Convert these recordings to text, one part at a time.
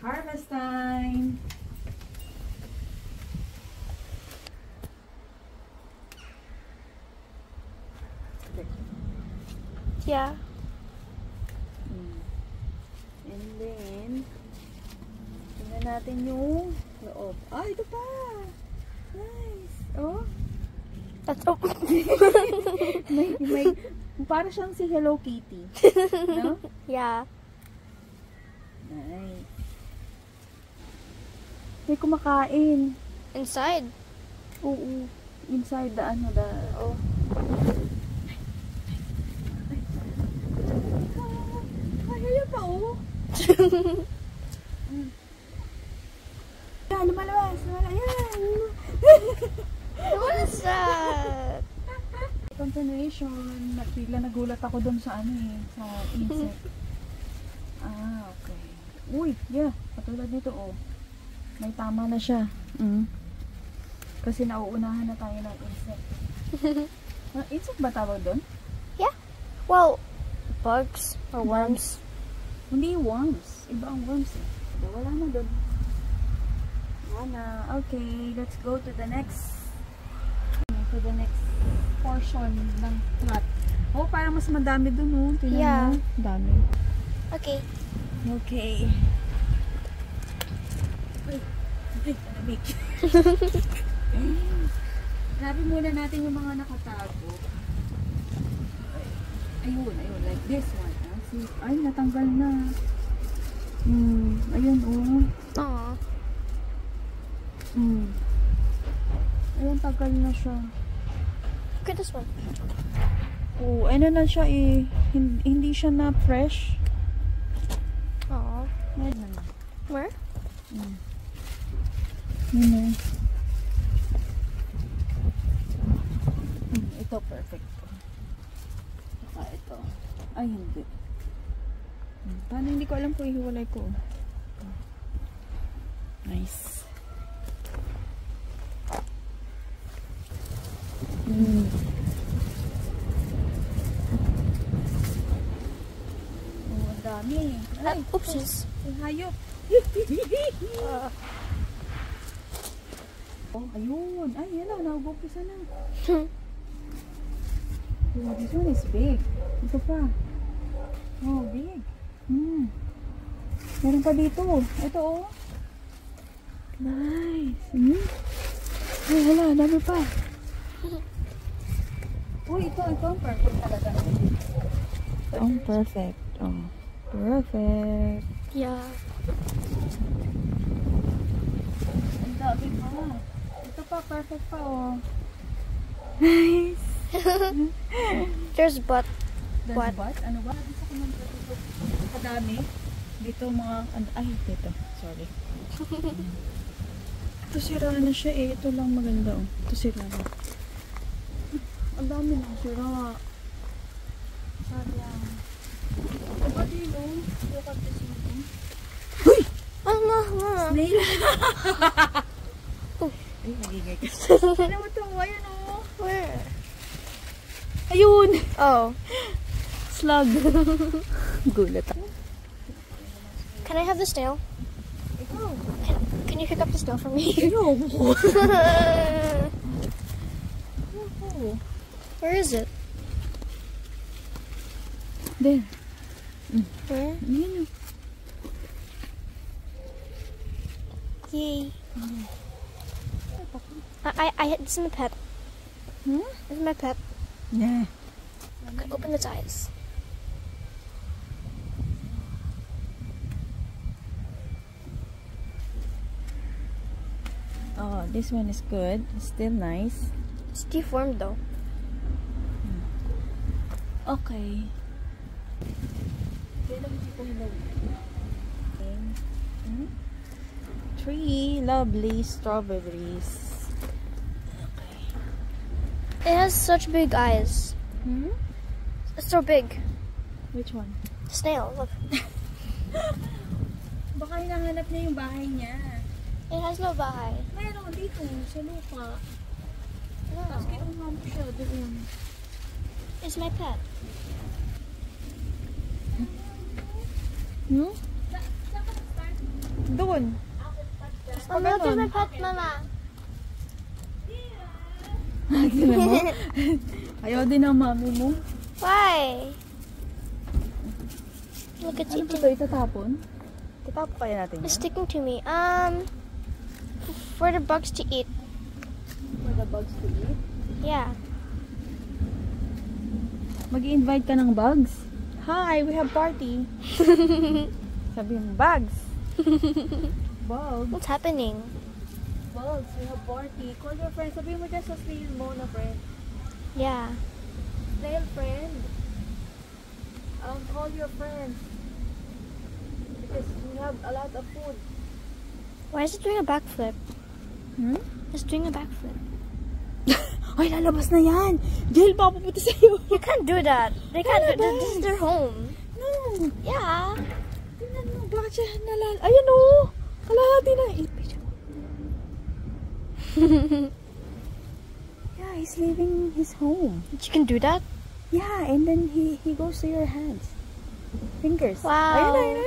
Harvest time! Yeah. And then, tingnan natin yung loob. Ah, ito pa! Nice! Oh! That's oh. may, para siyang si Hello Kitty. No? Yeah. Nice. May kumakain. Inside. Oo. Inside the ano, the... Oh. Ay, ayun pa, oh. Yan, lumalabas. Ayan. What is that? Continuation. Bigla nagulat ako doon sa ano eh, sa insect. Ah, okay. Uy, yeah. Katulad nito, oh. May tama na siya. Kasi nauunahan na tayo ng insect. Insect ba tawag doon? Yeah. Well, bugs or worms. Hindi worms. Iba ang worms eh. Wala na doon. Wala na. Okay, let's go to the next portion ng plot. Oh, parang mas madami doon, oh. Tingnan Yeah. mo. Dami. Okay. Okay. Ay, malamig. Hanapin muna natin yung mga nakatago. Ayun, like this one. See? Ay, natanggal na. Ayun, oh. Aww. Ayun, tagal na siya. Look at this one. Oh, ano na siya eh. Hindi siya na fresh. Aww. Ayun. Where? Yun. Ito, perfect. Ito. Ay, hindi. Paano hindi ko alam kung ihiwalay ko. Nice. Oh, ang dami. Ay, Oopsies. ang hayop. Oh, ayun. Ay, yan na. Naubupisa na. Oh, this one is big. Ito pa. Oh, big. Meron pa dito. Ito, oh. Nice. Ay, hala. Dami pa. Uy, ito. Ang perfect talaga. Ang perfect. Oh, perfect. Yeah. Ang dami pa. Ito pa, perfect pa, oh. Nice. There's butt. What? Ano ba? Dito ko man dito. Kadami. Dito mga, ay, dito. Sorry. Ito sira na siya eh. Ito lang maganda, oh. Ito sira na. Ang dami na sira. Sayang. Diba din, oh? Look at this one. Uy! Ano? Snail! Ay, nagigay ka. Ano mo ito? Ayan, oh. Where? Ayun! Oh. Slug. Gulat ako. Can I have the snail? Can you pick up the snail for me? Ayoko. Where is it? There. Where? Ayan, Yay. This is my pet. This is my pet. yeah. Okay, open its eyes. Oh, this one is good. Still nice. It's deformed though. Okay. Three lovely strawberries. It has such big eyes. It's so big. Which one? Snail, look. Baka hinahanap niya yung bahay niya. It has no bahay. Meron dito sa lupa. Tapos No. kinuha mo siya doon. It's my pet. No? Doon. Oh, no, there's my pet, Mama. Tignan mo. Ayaw din ang mami mo. Why? Look, it's Ano ba eating. ito? Itatapon? Tatapon kaya natin It's yan? sticking to me. For the bugs to eat. For the bugs to eat? Yeah. Mag-i-invite ka ng bugs? Hi, we have party. Sabi mo, bugs. Bugs. What's happening? Bugs, we have party. Call your friend. Sabi mo dyan sa snail mo na friend. Yeah. Snail friend. Call your friends. Because we have a lot of food. Why is it doing a backflip? Hmm? It's doing a backflip. Ay, lalabas na yan. Jill, papapunta sa'yo. You can't do that. They can't do that. This is their home. No. Yeah. Tingnan mo, bakit siya Ayan o. Kalahati na. Yeah, he's leaving his home. You can do that? Yeah, and then he goes to your hands. Fingers. Wow. Ayun.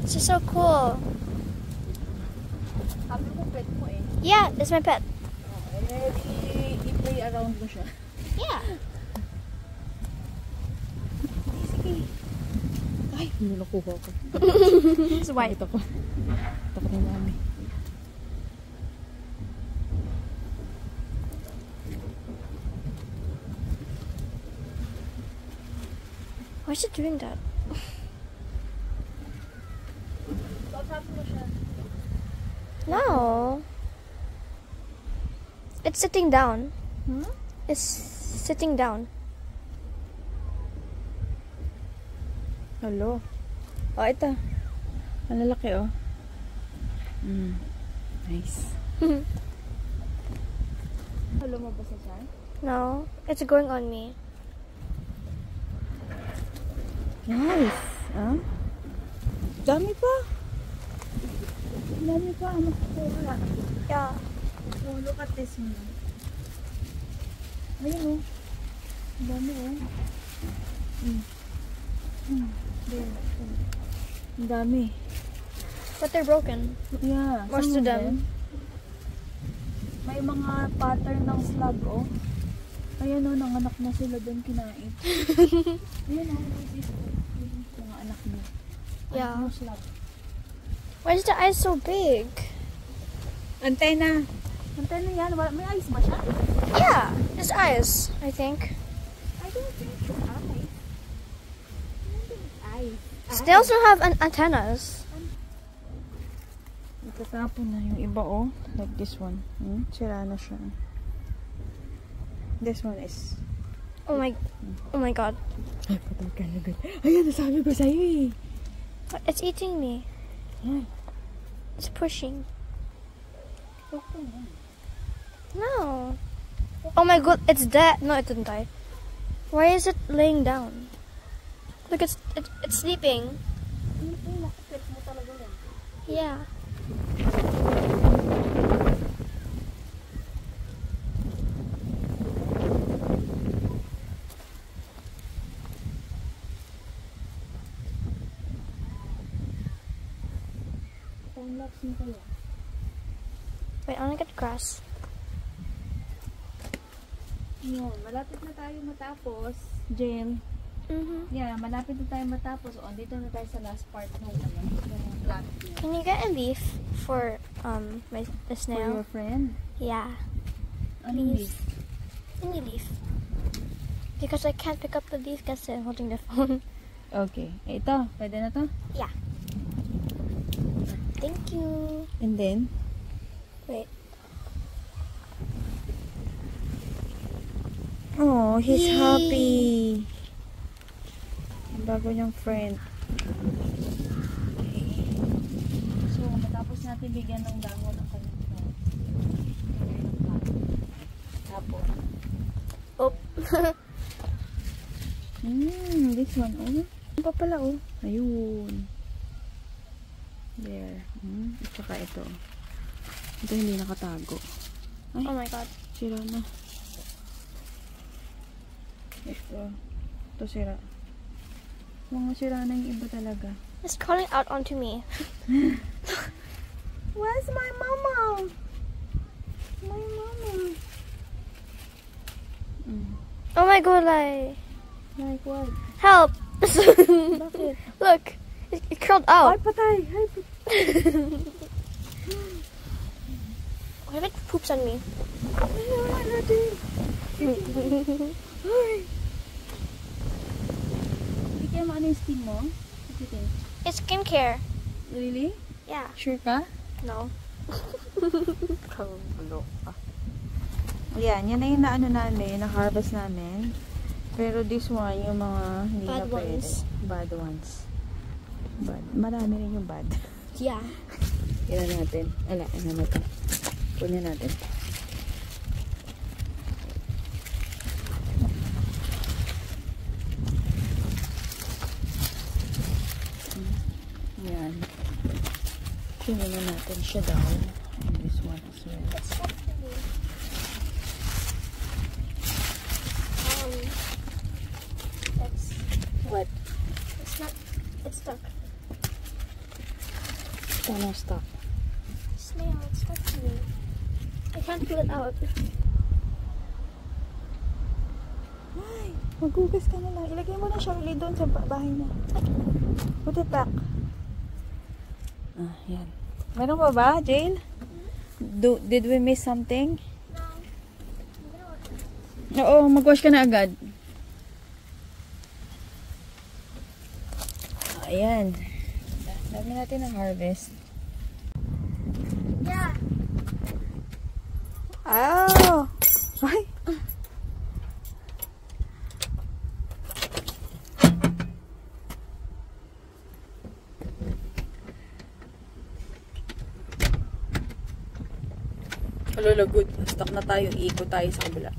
This is so cool. Sabi mo, pet mo eh. Yeah, it's my pet. I-play around mo siya. Yeah. Sige. Ay, nilakuha ko. It's white. Ito ko ni mami. Why is it doing that? Sabi mo siya. No. It's sitting down. Hmm? It's sitting down. Hello. Oh, ito. Ang lalaki, oh. Nice. Hello mo ba siya? No, it's going on me. Nice. Ah? Dami pa. Dami pa ang makukuha. Yeah. Oh, look at this one. Ayun, oh. Ang dami, oh. There. Ang dami. But they're broken. Yeah. Most some of them. May mga pattern ng slug, oh. Ayan, oh, nanganak na sila doon kinain. Ayan, oh. Mga anak mo. Yeah. Anak mo slug. Why is the eyes so big? Antena. Antena yan. May eyes ba siya? Yeah, it's eyes, I think. I don't think it's eyes. I don't think it's eyes. Snails don't have antennas. Itatapon na yung iba, oh. Like this one. Sira na siya. This one is... Oh my god. Ay, patay ka na agad. Ayan, nasabi ko sa'yo eh. It's eating me. Ay. It's pushing. Okay na. No. Oh my god, it's dead. No, it didn't die. Why is it laying down? Look, it's sleeping. Nakapit mo talaga yan. Yeah. Time-lapse mo kaya. Wait, I wanna get grass. Yun, malapit na tayo matapos. Jill. Yeah, malapit na tayo matapos. O, dito na tayo sa last part ng plant. Can you get a leaf for the For snail? your friend? Yeah. Anong Please. Any leaf. Because I can't pick up the leaf because I'm holding the phone. Okay. Eh, ito. Pwede na to? Yeah. Thank you. And then? Wait. Oh, he's Yay. happy. Ang bago niyang friend. Okay. So, matapos natin bigyan ng damo ng kanyang friend. Tapos. Oh. This one. Oh. Ano pa pala, oh. Ayun. There. At saka ito. Ito hindi nakatago. Ay, Oh my god. sira na. Ito. Ito sira. Mga sira na yung iba talaga. It's crawling out onto me. Where's my mama? My mama. Oh my god, like what? help! Bakit? Look, it crawled Ay, out. patay! Ay, patay! What if it poops on me? Ay, wala natin. Ay! Hindi kaya maano yung skin mo? What do you think? It's skincare. Really? Yeah. Sure ka? No. Kagulo ka. Ayan, yan na yung naano namin, na-harvest namin. Pero this one, yung mga hindi na Bad pwede. ones. Bad ones. Bad. Marami rin yung bad. Yeah. Yan natin. Ala, ano na ito. Kunin natin. Yan. Kunin na natin siya down. And this one as well. It's What? it's not. It's stuck. Paano stop? Snail, it's stuck to me. I can't pull it out. Ay, maghugas ka na lang. Ilagay mo na siya ulit doon sa bahay na. Put it back. Ah, yan. Meron pa ba, Jane? Did we miss something? Oo, mag-wash ka na agad. Ayan. Dami natin ang harvest. Yeah. Oh! Ay! Alala, good. Stuck na tayo. Ikot tayo sa kabila.